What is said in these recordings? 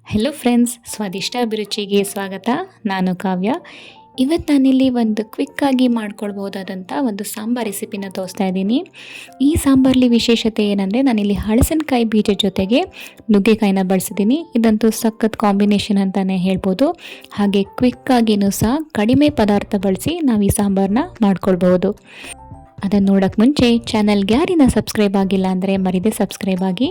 Hello friends, ಸ್ವಾದಿಷ್ಟ ಅಭಿರುಚಿಗೆ ಸ್ವಾಗತ. ನಾನು ಕಾವ್ಯ. ಇವತ್ತು ನಾನಿಲ್ಲಿ ಒಂದು ಕ್ವಿಕ್ಕಾಗಿ ಮಾಡ್ಕೊಳ್ಬೋದಾದಂಥ ಒಂದು ಸಾಂಬಾರ್ ರೆಸಿಪಿನ ತೋರಿಸ್ತಾ ಇದ್ದೀನಿ. ಈ ಸಾಂಬಾರಲ್ಲಿ ವಿಶೇಷತೆ ಏನಂದರೆ, ನಾನಿಲ್ಲಿ ಹಳಸಿನಕಾಯಿ ಬೀಜ ಜೊತೆಗೆ ನುಗ್ಗೆಕಾಯಿನ ಬಳಸಿದ್ದೀನಿ. ಇದಂತೂ ಸಖತ್ ಕಾಂಬಿನೇಷನ್ ಅಂತಲೇ ಹೇಳ್ಬೋದು. ಹಾಗೆ ಕ್ವಿಕ್ಕಾಗಿಯೂ ಸಹ ಕಡಿಮೆ ಪದಾರ್ಥ ಬಳಸಿ ನಾವು ಈ ಸಾಂಬಾರನ್ನ ಮಾಡ್ಕೊಳ್ಬೋದು. ಅದನ್ನು ನೋಡೋಕ್ಕೆ ಮುಂಚೆ ಚಾನಲ್ಗೆ ಯಾರಿನ ಸಬ್ಸ್ಕ್ರೈಬ್ ಆಗಿಲ್ಲ ಅಂದರೆ ಮರಿದೇ ಸಬ್ಸ್ಕ್ರೈಬ್ ಆಗಿ.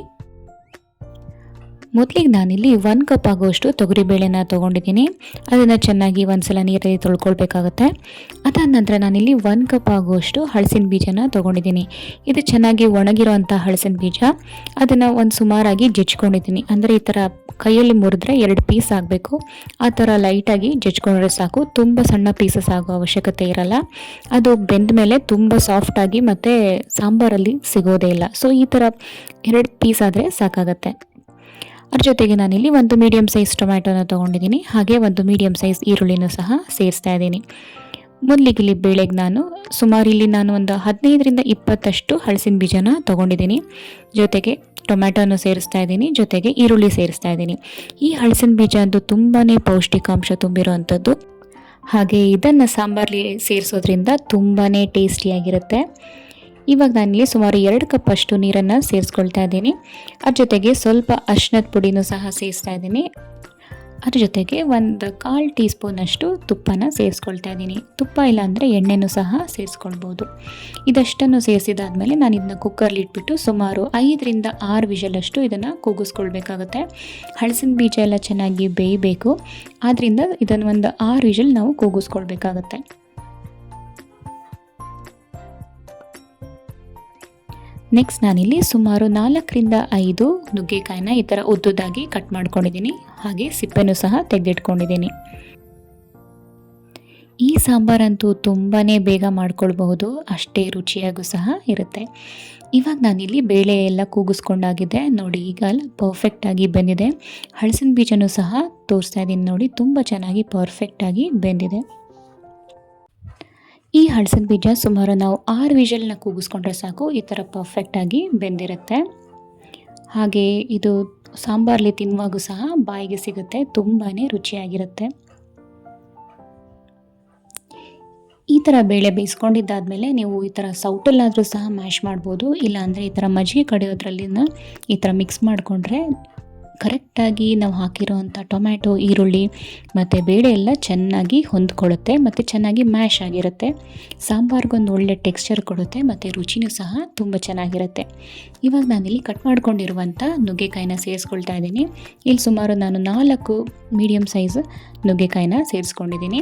ಮೊದಲಿಗೆ ನಾನಿಲ್ಲಿ 1 ಕಪ್ ಆಗುವಷ್ಟು ತೊಗರಿಬೇಳೆನ ತೊಗೊಂಡಿದ್ದೀನಿ. ಅದನ್ನು ಚೆನ್ನಾಗಿ ಒಂದ್ಸಲ ನೀರಲ್ಲಿ ತೊಳ್ಕೊಳ್ಬೇಕಾಗುತ್ತೆ. ಅದಾದ ನಂತರ ನಾನಿಲ್ಲಿ 1 ಕಪ್ ಆಗುವಷ್ಟು ಹಲಸಿನ ಬೀಜನ ತೊಗೊಂಡಿದ್ದೀನಿ. ಇದು ಚೆನ್ನಾಗಿ ಒಣಗಿರೋಂಥ ಹಲಸಿನ ಬೀಜ. ಅದನ್ನು ಒಂದು ಸುಮಾರಾಗಿ ಜಜ್ಕೊಂಡಿದ್ದೀನಿ. ಅಂದರೆ ಈ ಥರ ಕೈಯಲ್ಲಿ ಮುರಿದ್ರೆ 2 ಪೀಸ್ ಆಗಬೇಕು. ಆ ಥರ ಲೈಟಾಗಿ ಜಜ್ಕೊಂಡ್ರೆ ಸಾಕು. ತುಂಬ ಸಣ್ಣ ಪೀಸಸ್ ಆಗೋ ಅವಶ್ಯಕತೆ ಇರಲ್ಲ. ಅದು ಬೆಂದ ಮೇಲೆ ತುಂಬ ಸಾಫ್ಟಾಗಿ ಮತ್ತು ಸಾಂಬಾರಲ್ಲಿ ಸಿಗೋದೇ ಇಲ್ಲ. ಸೊ ಈ ಥರ 2 ಪೀಸ್ ಆದರೆ ಸಾಕಾಗತ್ತೆ. ಅದ್ರ ಜೊತೆಗೆ ನಾನಿಲ್ಲಿ ಒಂದು ಮೀಡಿಯಮ್ ಸೈಜ್ ಟೊಮ್ಯಾಟೋನ ತೊಗೊಂಡಿದ್ದೀನಿ. ಹಾಗೆ ಒಂದು ಮೀಡಿಯಮ್ ಸೈಜ್ ಈರುಳ್ಳಿನೂ ಸಹ ಸೇರಿಸ್ತಾ ಇದ್ದೀನಿ. ಮೊದಲಿಗೆ ಇಲ್ಲಿ ಬೇಳೆಗೆ ನಾನು ಒಂದು 15ರಿಂದ 20 ಹಲಸಿನ ಬೀಜನ ತೊಗೊಂಡಿದ್ದೀನಿ. ಜೊತೆಗೆ ಟೊಮ್ಯಾಟೋನು ಸೇರಿಸ್ತಾ ಇದ್ದೀನಿ. ಜೊತೆಗೆ ಈರುಳ್ಳಿ ಸೇರಿಸ್ತಾ ಇದ್ದೀನಿ. ಈ ಹಲಸಿನ ಬೀಜ ಅಂತೂ ತುಂಬಾ ಪೌಷ್ಟಿಕಾಂಶ ತುಂಬಿರುವಂಥದ್ದು. ಹಾಗೆ ಇದನ್ನು ಸಾಂಬಾರಲ್ಲಿ ಸೇರಿಸೋದ್ರಿಂದ ತುಂಬಾ ಟೇಸ್ಟಿಯಾಗಿರುತ್ತೆ. ಇವಾಗ ನಾನಿಲ್ಲಿ ಸುಮಾರು 2 ಕಪ್ ಅಷ್ಟು ನೀರನ್ನು ಸೇರಿಸ್ಕೊಳ್ತಾ ಇದ್ದೀನಿ. ಅದ್ರ ಜೊತೆಗೆ ಸ್ವಲ್ಪ ಅರಿಶಿಣದ ಪುಡಿನೂ ಸಹ ಸೇರಿಸ್ತಾ ಇದ್ದೀನಿ. ಅದ್ರ ಜೊತೆಗೆ 1/4 ಟೀ ಸ್ಪೂನಷ್ಟು ತುಪ್ಪನ ಸೇರಿಸ್ಕೊಳ್ತಾ ಇದ್ದೀನಿ. ತುಪ್ಪ ಇಲ್ಲಾಂದರೆ ಎಣ್ಣೆನೂ ಸಹ ಸೇರಿಸ್ಕೊಳ್ಬೋದು. ಇದಷ್ಟನ್ನು ಸೇರಿಸಿದಾದ್ಮೇಲೆ ನಾನು ಇದನ್ನ ಕುಕ್ಕರ್ಲಿ ಇಟ್ಬಿಟ್ಟು ಸುಮಾರು 5ರಿಂದ 6 ವಿಷಲಷ್ಟು ಇದನ್ನು ಕೂಗಿಸ್ಕೊಳ್ಬೇಕಾಗುತ್ತೆ. ಹಲಸಿನ ಬೀಜ ಎಲ್ಲ ಚೆನ್ನಾಗಿ ಬೇಯಬೇಕು. ಆದ್ದರಿಂದ ಇದನ್ನು ಒಂದು 6 ವಿಷಲ್ ನಾವು ಕೂಗಿಸ್ಕೊಳ್ಬೇಕಾಗತ್ತೆ. ನೆಕ್ಸ್ಟ್ ನಾನಿಲ್ಲಿ ಸುಮಾರು 4ರಿಂದ 5 ನುಗ್ಗೆಕಾಯಿನ ಈ ಥರ ಉದ್ದುದಾಗಿ ಕಟ್ ಮಾಡ್ಕೊಂಡಿದ್ದೀನಿ. ಹಾಗೆ ಸಿಪ್ಪೆನೂ ಸಹ ತೆಗೆದಿಟ್ಕೊಂಡಿದ್ದೀನಿ. ಈ ಸಾಂಬಾರಂತೂ ತುಂಬಾ ಬೇಗ ಮಾಡ್ಕೊಳ್ಬಹುದು, ಅಷ್ಟೇ ರುಚಿಯಾಗೂ ಸಹ ಇರುತ್ತೆ. ಇವಾಗ ನಾನಿಲ್ಲಿ ಬೇಳೆ ಎಲ್ಲ ಕೂಗಿಸ್ಕೊಂಡಾಗಿದೆ ನೋಡಿ. ಈಗ ಪರ್ಫೆಕ್ಟಾಗಿ ಬೆಂದಿದೆ. ಹಲಸಿನ ಬೀಜನೂ ಸಹ ತೋರಿಸ್ತಾ ಇದ್ದೀನಿ ನೋಡಿ, ತುಂಬ ಚೆನ್ನಾಗಿ ಪರ್ಫೆಕ್ಟಾಗಿ ಬೆಂದಿದೆ. ಈ ಹಲಸಿನ ಬೀಜ ಸುಮಾರು ನಾವು 6 ವಿಷಲ್ನ ಕೂಗಿಸ್ಕೊಂಡ್ರೆ ಸಾಕು, ಈ ಥರ ಪರ್ಫೆಕ್ಟಾಗಿ ಬೆಂದಿರುತ್ತೆ. ಹಾಗೆ ಇದು ಸಾಂಬಾರಲ್ಲಿ ತಿನ್ನುವಾಗೂ ಸಹ ಬಾಯಿಗೆ ಸಿಗುತ್ತೆ, ತುಂಬಾ ರುಚಿಯಾಗಿರುತ್ತೆ. ಈ ಥರ ಬೇಳೆ ಬೇಯಿಸ್ಕೊಂಡಿದ್ದಾದಮೇಲೆ ನೀವು ಈ ಥರ ಸೌಟಲ್ಲಾದರೂ ಸಹ ಮ್ಯಾಶ್ ಮಾಡ್ಬೋದು. ಇಲ್ಲಾಂದರೆ ಈ ಥರ ಮಜ್ಜಿಗೆ ಕಡಿಯೋದ್ರಲ್ಲಿನ ಈ ಥರ ಮಿಕ್ಸ್ ಮಾಡಿಕೊಂಡ್ರೆ ಕರೆಕ್ಟಾಗಿ ನಾವು ಹಾಕಿರೋವಂಥ ಟೊಮ್ಯಾಟೊ, ಈರುಳ್ಳಿ ಮತ್ತು ಬೇಳೆ ಎಲ್ಲ ಚೆನ್ನಾಗಿ ಹೊಂದ್ಕೊಳ್ಳುತ್ತೆ ಮತ್ತು ಚೆನ್ನಾಗಿ ಮ್ಯಾಶ್ ಆಗಿರುತ್ತೆ. ಸಾಂಬಾರ್ಗೊಂದು ಒಳ್ಳೆ ಟೆಕ್ಸ್ಚರ್ ಕೊಡುತ್ತೆ ಮತ್ತು ರುಚಿನೂ ಸಹ ತುಂಬ ಚೆನ್ನಾಗಿರುತ್ತೆ. ಇವಾಗ ನಾನಿಲ್ಲಿ ಕಟ್ ಮಾಡ್ಕೊಂಡಿರುವಂಥ ನುಗ್ಗೆಕಾಯಿನ ಸೇರಿಸ್ಕೊಳ್ತಾ ಇದ್ದೀನಿ. ಇಲ್ಲಿ ಸುಮಾರು ನಾನು 4 ಮೀಡಿಯಮ್ ಸೈಜ್ ನುಗ್ಗೆಕಾಯಿನ ಸೇರಿಸ್ಕೊಂಡಿದ್ದೀನಿ.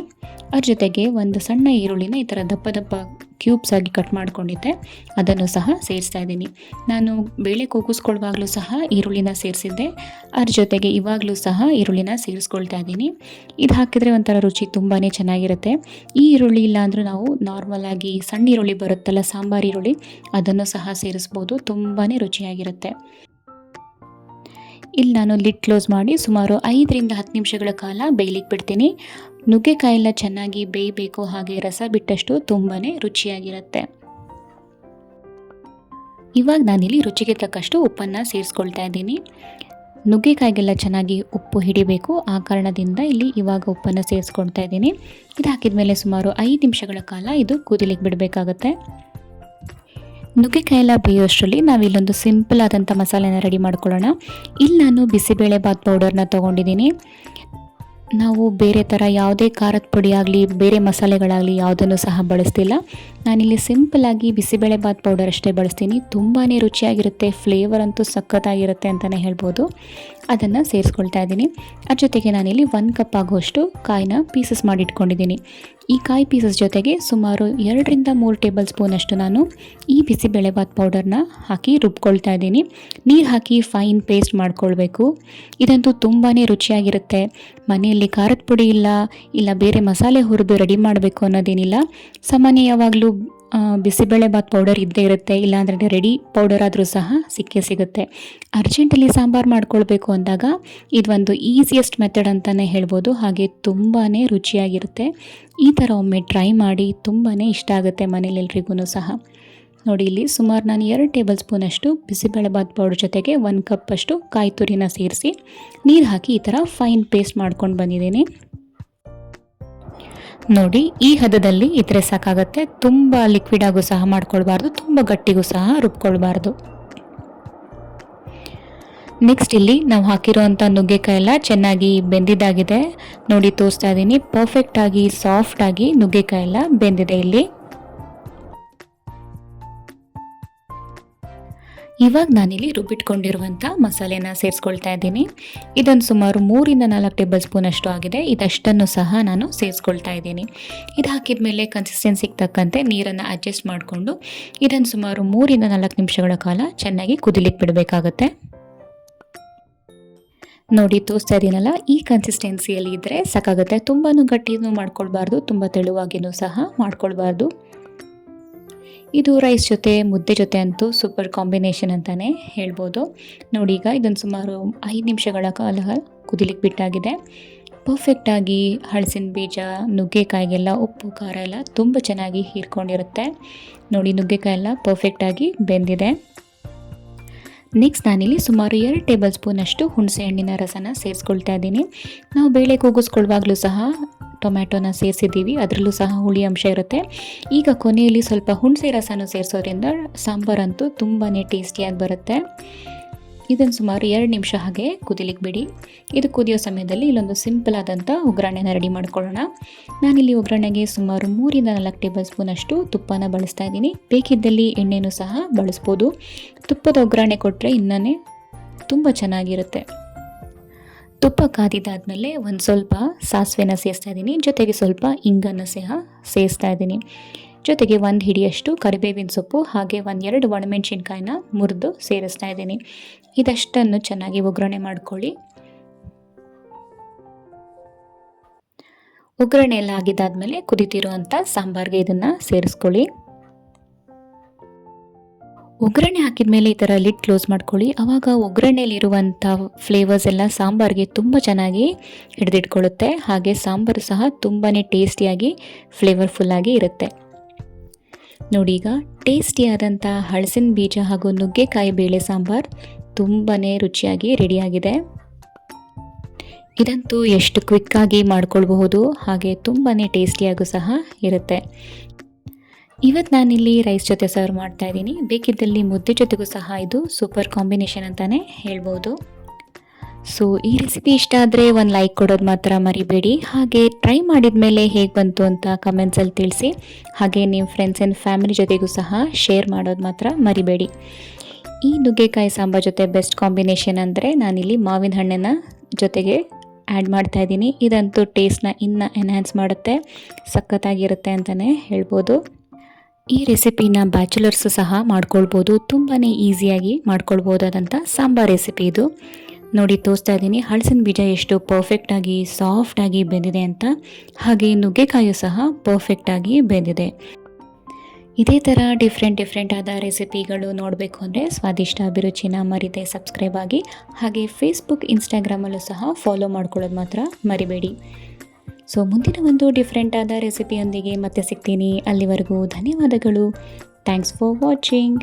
ಅದ್ರ ಜೊತೆಗೆ ಒಂದು ಸಣ್ಣ ಈರುಳ್ಳಿನ ಈ ಥರ ದಪ್ಪ ದಪ್ಪ ಕ್ಯೂಬ್ಸ್ ಆಗಿ ಕಟ್ ಮಾಡ್ಕೊಂಡಿದ್ದೆ, ಅದನ್ನು ಸಹ ಸೇರಿಸ್ತಾ ಇದ್ದೀನಿ. ನಾನು ಬೇಳೆ ಕೂಗಿಸ್ಕೊಳ್ಳುವಾಗಲೂ ಸಹ ಈರುಳ್ಳಿನ ಸೇರಿಸಿದ್ದೆ. ಅದ್ರ ಜೊತೆಗೆ ಇವಾಗಲೂ ಸಹ ಈರುಳ್ಳಿನ ಸೇರಿಸ್ಕೊಳ್ತಾ ಇದ್ದೀನಿ. ಇದು ಹಾಕಿದರೆ ಒಂಥರ ರುಚಿ ತುಂಬಾ ಚೆನ್ನಾಗಿರುತ್ತೆ. ಈ ಈರುಳ್ಳಿ ಇಲ್ಲಾಂದರೂ ನಾವು ನಾರ್ಮಲಾಗಿ ಸಣ್ಣ ಈರುಳ್ಳಿ ಬರುತ್ತಲ್ಲ, ಸಾಂಬಾರು ಈರುಳ್ಳಿ, ಅದನ್ನು ಸಹ ಸೇರಿಸ್ಬೋದು, ತುಂಬಾ ರುಚಿಯಾಗಿರುತ್ತೆ. ಇಲ್ಲಿ ನಾನು ಲಿಡ್ ಕ್ಲೋಸ್ ಮಾಡಿ ಸುಮಾರು 5ರಿಂದ 10 ನಿಮಿಷಗಳ ಕಾಲ ಬೇಯಲಿಕ್ಕೆ ಬಿಡ್ತೀನಿ. ನುಗ್ಗೆಕಾಯಿ ಎಲ್ಲ ಚೆನ್ನಾಗಿ ಬೇಯಬೇಕು, ಹಾಗೆ ರಸ ಬಿಟ್ಟಷ್ಟು ತುಂಬಾ ರುಚಿಯಾಗಿರುತ್ತೆ. ಇವಾಗ ನಾನಿಲ್ಲಿ ರುಚಿಗೆ ತಕ್ಕಷ್ಟು ಉಪ್ಪನ್ನು ಸೇರಿಸ್ಕೊಳ್ತಾ ಇದ್ದೀನಿ. ನುಗ್ಗೆಕಾಯಿಗೆಲ್ಲ ಚೆನ್ನಾಗಿ ಉಪ್ಪು ಹಿಡಿಬೇಕು, ಆ ಕಾರಣದಿಂದ ಇಲ್ಲಿ ಇವಾಗ ಉಪ್ಪನ್ನು ಸೇರಿಸ್ಕೊಳ್ತಾ ಇದ್ದೀನಿ. ಇದು ಹಾಕಿದ ಮೇಲೆ ಸುಮಾರು 5 ನಿಮಿಷಗಳ ಕಾಲ ಇದು ಕುದಿಲಿಕ್ಕೆ ಬಿಡಬೇಕಾಗತ್ತೆ. ನುಗ್ಗೆಕಾಯಿ ಎಲ್ಲ ಬೇಯೋಷ್ಟರಲ್ಲಿ ನಾವಿಲ್ಲೊಂದು ಸಿಂಪಲ್ ಆದಂಥ ಮಸಾಲೆನ ರೆಡಿ ಮಾಡ್ಕೊಳ್ಳೋಣ. ಇಲ್ಲಿ ನಾನು ಬಿಸಿಬೇಳೆ ಬಾತ್ ಪೌಡರ್ನ ತೊಗೊಂಡಿದ್ದೀನಿ. ನಾವು ಬೇರೆ ಥರ ಯಾವುದೇ ಖಾರದ ಪುಡಿ ಆಗಲಿ ಬೇರೆ ಮಸಾಲೆಗಳಾಗಲಿ ಯಾವುದನ್ನು ಸಹ ಬಳಸ್ತಿಲ್ಲ. ನಾನಿಲ್ಲಿ ಸಿಂಪಲ್ಲಾಗಿ ಬಿಸಿಬೇಳೆ ಬಾತ್ ಪೌಡರ್ ಅಷ್ಟೇ ಬಳಸ್ತೀನಿ. ತುಂಬಾ ರುಚಿಯಾಗಿರುತ್ತೆ, ಫ್ಲೇವರ್ ಅಂತೂ ಸಖತ್ತಾಗಿರುತ್ತೆ ಅಂತಲೇ ಹೇಳ್ಬೋದು. ಅದನ್ನು ಸೇರಿಸ್ಕೊಳ್ತಾ ಇದ್ದೀನಿ. ಅದ್ರ ಜೊತೆಗೆ ನಾನಿಲ್ಲಿ 1 ಕಪ್ ಆಗುವಷ್ಟು ಕಾಯಿನ ಪೀಸಸ್ ಮಾಡಿ ಇಟ್ಕೊಂಡಿದ್ದೀನಿ. ಈ ಕಾಯಿ ಪೀಸಸ್ ಜೊತೆಗೆ ಸುಮಾರು 2ರಿಂದ 3 ಟೇಬಲ್ ಸ್ಪೂನಷ್ಟು ನಾನು ಈ ಬಿಸಿಬೇಳೆಬಾತ್ ಪೌಡರ್ನ ಹಾಕಿ ರುಬ್ಕೊಳ್ತಾ ಇದ್ದೀನಿ. ನೀರು ಹಾಕಿ ಫೈನ್ ಪೇಸ್ಟ್ ಮಾಡ್ಕೊಳ್ಬೇಕು. ಇದಂತೂ ತುಂಬಾ ರುಚಿಯಾಗಿರುತ್ತೆ. ಮನೆಯಲ್ಲಿ ಖಾರದ ಪುಡಿ ಇಲ್ಲ ಬೇರೆ ಮಸಾಲೆ ಹುರಿದು ರೆಡಿ ಮಾಡಬೇಕು ಅನ್ನೋದೇನಿಲ್ಲ. ಸಾಮಾನ್ಯ ಯಾವಾಗಲೂ ಬಿಸಿಬೇಳೆಬಾತ್ ಪೌಡರ್ ಇದ್ದೇ ಇರುತ್ತೆ. ಇಲ್ಲಾಂದರೆ ರೆಡಿ ಪೌಡರ್ ಆದರೂ ಸಹ ಸಿಕ್ಕೇ ಸಿಗುತ್ತೆ. ಅರ್ಜೆಂಟಲ್ಲಿ ಸಾಂಬಾರು ಮಾಡ್ಕೊಳ್ಬೇಕು ಅಂದಾಗ ಇದೊಂದು ಈಸಿಯೆಸ್ಟ್ ಮೆಥಡ್ ಅಂತಲೇ ಹೇಳ್ಬೋದು. ಹಾಗೆ ತುಂಬಾ ರುಚಿಯಾಗಿರುತ್ತೆ. ಈ ಥರ ಒಮ್ಮೆ ಟ್ರೈ ಮಾಡಿ, ತುಂಬಾ ಇಷ್ಟ ಆಗುತ್ತೆ ಮನೇಲೆಲ್ರಿಗೂ ಸಹ. ನೋಡಿ ಇಲ್ಲಿ ಸುಮಾರು ನಾನು 2 ಟೇಬಲ್ ಸ್ಪೂನಷ್ಟು ಬಿಸಿಬೇಳೆಬಾತ್ ಪೌಡರ್ ಜೊತೆಗೆ 1 ಕಪ್ಪಷ್ಟು ಕಾಯಿ ತುರಿನ ಸೇರಿಸಿ ನೀರು ಹಾಕಿ ಈ ಥರ ಫೈನ್ ಪೇಸ್ಟ್ ಮಾಡ್ಕೊಂಡು ಬಂದಿದ್ದೀನಿ. ನೋಡಿ ಈ ಹದದಲ್ಲಿ ಇದ್ರೆ ಸಾಕಾಗುತ್ತೆ. ತುಂಬ ಲಿಕ್ವಿಡ್ ಆಗು ಸಹ ಮಾಡ್ಕೊಳ್ಬಾರ್ದು, ತುಂಬ ಗಟ್ಟಿಗೂ ಸಹ ರುಬ್ಕೊಳ್ಬಾರ್ದು. ನೆಕ್ಸ್ಟ್ ಇಲ್ಲಿ ನಾವು ಹಾಕಿರೋವಂಥ ನುಗ್ಗೆಕಾಯಿ ಎಲ್ಲ ಚೆನ್ನಾಗಿ ಬೆಂದಿದ್ದಾಗಿದೆ. ನೋಡಿ ತೋರಿಸ್ತಾ ಇದ್ದೀನಿ, ಪರ್ಫೆಕ್ಟಾಗಿ ಸಾಫ್ಟಾಗಿ ನುಗ್ಗೆಕಾಯಿ ಎಲ್ಲ ಬೆಂದಿದೆ ಇಲ್ಲಿ. ಇವಾಗ ನಾನಿಲ್ಲಿ ರುಬ್ಬಿಟ್ಕೊಂಡಿರುವಂಥ ಮಸಾಲೆನ ಸೇರಿಸ್ಕೊಳ್ತಾ ಇದ್ದೀನಿ. ಇದನ್ನು ಸುಮಾರು 3-4 ಟೇಬಲ್ ಸ್ಪೂನ್ ಅಷ್ಟು ಆಗಿದೆ. ಇದಷ್ಟನ್ನು ಸಹ ನಾನು ಸೇರಿಸ್ಕೊಳ್ತಾ ಇದ್ದೀನಿ. ಇದು ಹಾಕಿದ ಮೇಲೆ ಕನ್ಸಿಸ್ಟೆನ್ಸಿಗೆ ತಕ್ಕಂತೆ ನೀರನ್ನು ಅಡ್ಜಸ್ಟ್ ಮಾಡಿಕೊಂಡು ಇದನ್ನು ಸುಮಾರು 3-4 ನಿಮಿಷಗಳ ಕಾಲ ಚೆನ್ನಾಗಿ ಕುದಿಲಿಕ್ಕೆ ಬಿಡಬೇಕಾಗತ್ತೆ. ನೋಡಿ ತೋರಿಸ್ತಾ ಇದ್ದೀನಲ್ಲ, ಈ ಕನ್ಸಿಸ್ಟೆನ್ಸಿಯಲ್ಲಿ ಇದ್ದರೆ ಸಾಕಾಗುತ್ತೆ. ತುಂಬಾ ಗಟ್ಟಿನೂ ಮಾಡ್ಕೊಳ್ಬಾರ್ದು, ತುಂಬ ತೆಳುವಾಗಿನೂ ಸಹ ಮಾಡ್ಕೊಳ್ಬಾರ್ದು. ಇದು ರೈಸ್ ಜೊತೆ ಮುದ್ದೆ ಜೊತೆ ಅಂತೂ ಸೂಪರ್ ಕಾಂಬಿನೇಷನ್ ಅಂತಲೇ ಹೇಳ್ಬೋದು. ನೋಡಿ ಈಗ ಇದನ್ನು ಸುಮಾರು 5 ನಿಮಿಷಗಳ ಕಾಲ ಕುದಿಲಿಕ್ಕೆ ಬಿಟ್ಟಾಗಿದೆ. ಪರ್ಫೆಕ್ಟಾಗಿ ಹಲಸಿನ ಬೀಜ ನುಗ್ಗೆಕಾಯಿಗೆಲ್ಲ ಉಪ್ಪು ಖಾರ ಎಲ್ಲ ತುಂಬ ಚೆನ್ನಾಗಿ ಹೀರ್ಕೊಂಡಿರುತ್ತೆ. ನೋಡಿ ನುಗ್ಗೆಕಾಯಿ ಎಲ್ಲ ಪರ್ಫೆಕ್ಟಾಗಿ ಬೆಂದಿದೆ. ನೆಕ್ಸ್ಟ್ ನಾನಿಲ್ಲಿ ಸುಮಾರು 2 ಟೇಬಲ್ ಸ್ಪೂನಷ್ಟು ಹುಣಸೆ ಹಣ್ಣಿನ ರಸನ ಸೇರಿಸ್ಕೊಳ್ತಾ ಇದ್ದೀನಿ. ನಾವು ಬೇಳೆ ಕೂಗಿಸ್ಕೊಳ್ಳುವಾಗಲೂ ಸಹ ಟೊಮ್ಯಾಟೊನ ಸೇರಿಸಿದ್ದೀವಿ, ಅದರಲ್ಲೂ ಸಹ ಹುಳಿ ಅಂಶ ಇರುತ್ತೆ. ಈಗ ಕೊನೆಯಲ್ಲಿ ಸ್ವಲ್ಪ ಹುಣಸೆ ರಸನ ಸೇರಿಸೋದ್ರಿಂದ ಸಾಂಬಾರಂತೂ ತುಂಬಾ ಟೇಸ್ಟಿಯಾಗಿ ಬರುತ್ತೆ. ಇದನ್ನು ಸುಮಾರು 2 ನಿಮಿಷ ಹಾಗೆ ಕುದಿಲಿಕ್ಕೆ ಬಿಡಿ. ಇದು ಕುದಿಯೋ ಸಮಯದಲ್ಲಿ ಇಲ್ಲೊಂದು ಸಿಂಪಲ್ ಆದಂಥ ಒಗ್ಗರಣೆನ ರೆಡಿ ಮಾಡ್ಕೊಳ್ಳೋಣ. ನಾನಿಲ್ಲಿ ಒಗ್ಗರಣೆಗೆ ಸುಮಾರು 3-4 ಟೇಬಲ್ ಸ್ಪೂನಷ್ಟು ತುಪ್ಪನ ಬಳಸ್ತಾ ಇದ್ದೀನಿ. ಬೇಕಿದ್ದಲ್ಲಿ ಎಣ್ಣೆನೂ ಸಹ ಬಳಸ್ಬೋದು. ತುಪ್ಪದ ಒಗ್ಗರಣೆ ಕೊಟ್ಟರೆ ಇನ್ನೂ ತುಂಬ ಚೆನ್ನಾಗಿರುತ್ತೆ. ತುಪ್ಪ ಕಾದಿದ್ದಾದಮೇಲೆ ಒಂದು ಸ್ವಲ್ಪ ಸಾಸಿವೆನ ಸೇರಿಸ್ತಾ ಇದ್ದೀನಿ, ಜೊತೆಗೆ ಸ್ವಲ್ಪ ಇಂಗನ್ನು ಸಹ ಸೇರಿಸ್ತಾ ಇದ್ದೀನಿ. ಜೊತೆಗೆ 1 ಹಿಡಿಯಷ್ಟು ಕರಿಬೇವಿನ ಸೊಪ್ಪು ಹಾಗೆ 1-2 ಒಣಮೆಣಸಿನ್ಕಾಯಿನ ಮುರಿದು ಸೇರಿಸ್ತಾ ಇದ್ದೀನಿ. ಇದಷ್ಟನ್ನು ಚೆನ್ನಾಗಿ ಒಗ್ಗರಣೆ ಮಾಡ್ಕೊಳ್ಳಿ. ಒಗ್ಗರಣೆ ಎಲ್ಲ ಆಗಿದ್ದಾದಮೇಲೆ ಕುದಿತಿರುವಂಥ ಸಾಂಬಾರಿಗೆ ಇದನ್ನು ಸೇರಿಸ್ಕೊಳ್ಳಿ. ಒಗ್ಗರಣೆ ಹಾಕಿದ ಮೇಲೆ ಈ ಥರ ಲಿಡ್ ಕ್ಲೋಸ್ ಮಾಡ್ಕೊಳ್ಳಿ. ಆವಾಗ ಒಗ್ಗರಣೆಯಲ್ಲಿರುವಂಥ ಫ್ಲೇವರ್ಸ್ ಎಲ್ಲ ಸಾಂಬಾರಿಗೆ ತುಂಬ ಚೆನ್ನಾಗಿ ಹಿಡಿದಿಟ್ಕೊಳ್ಳುತ್ತೆ. ಹಾಗೆ ಸಾಂಬಾರು ಸಹ ತುಂಬಾ ಟೇಸ್ಟಿಯಾಗಿ ಫ್ಲೇವರ್ಫುಲ್ಲಾಗಿ ಇರುತ್ತೆ. ನೋಡಿ ಈಗ ಟೇಸ್ಟಿಯಾದಂಥ ಹಲಸಿನ ಬೀಜ ಹಾಗೂ ನುಗ್ಗೆಕಾಯಿ ಬೇಳೆ ಸಾಂಬಾರು ತುಂಬಾ ರುಚಿಯಾಗಿ ರೆಡಿಯಾಗಿದೆ. ಇದಂತೂ ಎಷ್ಟು ಕ್ವಿಕ್ಕಾಗಿ ಮಾಡ್ಕೊಳ್ಬಹುದು, ಹಾಗೆ ತುಂಬಾ ಟೇಸ್ಟಿಯಾಗೂ ಸಹ ಇರುತ್ತೆ. ಇವತ್ತು ನಾನಿಲ್ಲಿ ರೈಸ್ ಜೊತೆ ಸರ್ವ್ ಮಾಡ್ತಾ ಇದ್ದೀನಿ. ಬೇಕಿದ್ದಲ್ಲಿ ಮುದ್ದೆ ಜೊತೆಗೂ ಸಹ ಇದು ಸೂಪರ್ ಕಾಂಬಿನೇಷನ್ ಅಂತಲೇ ಹೇಳ್ಬೋದು. ಸೊ ಈ ರೆಸಿಪಿ ಇಷ್ಟ ಆದರೆ ಒಂದು ಲೈಕ್ ಕೊಡೋದು ಮಾತ್ರ ಮರಿಬೇಡಿ. ಹಾಗೆ ಟ್ರೈ ಮಾಡಿದ ಮೇಲೆ ಹೇಗೆ ಬಂತು ಅಂತ ಕಮೆಂಟ್ಸಲ್ಲಿ ತಿಳಿಸಿ. ಹಾಗೆ ನಿಮ್ಮ ಫ್ರೆಂಡ್ಸ್ ಆ್ಯಂಡ್ ಫ್ಯಾಮಿಲಿ ಜೊತೆಗೂ ಸಹ ಶೇರ್ ಮಾಡೋದು ಮಾತ್ರ ಮರಿಬೇಡಿ. ಈ ನುಗ್ಗೆಕಾಯಿ ಸಾಂಬಾರು ಜೊತೆ ಬೆಸ್ಟ್ ಕಾಂಬಿನೇಷನ್ ಅಂದರೆ ನಾನಿಲ್ಲಿ ಮಾವಿನ ಹಣ್ಣನ್ನು ಜೊತೆಗೆ ಆ್ಯಡ್ ಮಾಡ್ತಾ ಇದ್ದೀನಿ. ಇದಂತೂ ಟೇಸ್ಟ್ನ ಇನ್ನೂ ಎನ್ಹ್ಯಾನ್ಸ್ ಮಾಡುತ್ತೆ, ಸಖತ್ತಾಗಿರುತ್ತೆ ಅಂತಲೇ ಹೇಳ್ಬೋದು. ಈ ರೆಸಿಪಿನ ಬ್ಯಾಚುಲರ್ಸು ಸಹ ಮಾಡ್ಕೊಳ್ಬೋದು. ತುಂಬಾ ಈಸಿಯಾಗಿ ಮಾಡ್ಕೊಳ್ಬೋದಾದಂಥ ಸಾಂಬಾರು ರೆಸಿಪಿ ಇದು. ನೋಡಿ ತೋರಿಸ್ತಾ ಇದ್ದೀನಿ ಹಲಸಿನ ಬೀಜ ಎಷ್ಟು ಪರ್ಫೆಕ್ಟಾಗಿ ಸಾಫ್ಟಾಗಿ ಬೆಂದಿದೆ ಅಂತ. ಹಾಗೆ ನುಗ್ಗೆಕಾಯಿಯು ಸಹ ಪರ್ಫೆಕ್ಟಾಗಿ ಬೆಂದಿದೆ. ಇದೇ ಥರ ಡಿಫ್ರೆಂಟ್ ಆದ ರೆಸಿಪಿಗಳು ನೋಡಬೇಕು ಅಂದರೆ ಸ್ವಾದಿಷ್ಟ ಅಭಿರುಚಿನ ಮರಿದೆ ಸಬ್ಸ್ಕ್ರೈಬ್ ಆಗಿ. ಹಾಗೆ ಫೇಸ್ಬುಕ್ ಇನ್ಸ್ಟಾಗ್ರಾಮಲ್ಲೂ ಸಹ ಫಾಲೋ ಮಾಡ್ಕೊಳ್ಳೋದು ಮಾತ್ರ ಮರಿಬೇಡಿ. ಸೊ ಮುಂದಿನ ಒಂದು ಡಿಫ್ರೆಂಟ್ ಆದ ರೆಸಿಪಿಯೊಂದಿಗೆ ಮತ್ತೆ ಸಿಗ್ತೀನಿ. ಅಲ್ಲಿವರೆಗೂ ಧನ್ಯವಾದಗಳು. Thanks for watching.